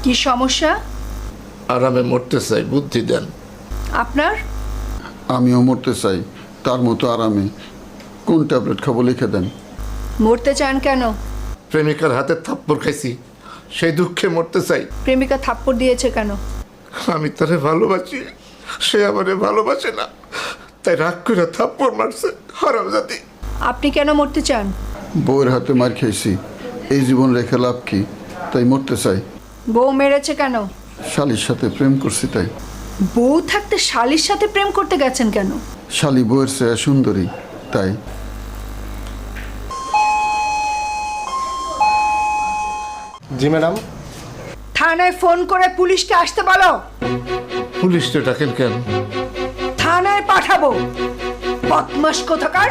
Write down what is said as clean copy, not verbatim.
কি সমস্যা? আরামে মরতে চাই, বুদ্ধি দেন। আপনার? আমিও মরতে চাই, তার মতো আরামে। কোন ট্যাবলেট খাবো লিখে দেন। মরতে চান কেন? প্রেমিকার হাতে থাপ্পড় খাইছি, সেই দুঃখে মরতে চাই। প্রেমিকা থাপ্পড় দিয়েছে কেন? আমি তারে ভালোবাসি, সে আমারে ভালোবাসে না, তাই রাগ করে থাপ্পড় মারছে। হারামজাদি। আপনি কেন মরতে চান? বউয়ের হাতে মার খেয়েছি, এই জীবন রেখে লাভ কি, তাই মরতে চাই। বউ মেরেছে কেন? শালির সাথে প্রেম করছি তাই। বউ থাকতে শালির সাথে প্রেম করতে গেছেন কেন? শালি বউয়ের চেয়ে সুন্দরী তাই। জি ম্যাডাম। থানায় ফোন করে পুলিশকে আসতে বলো। পুলিশকে ডাকেন কেন? থানায় পাঠাবো, বদমাশ কোথাকার।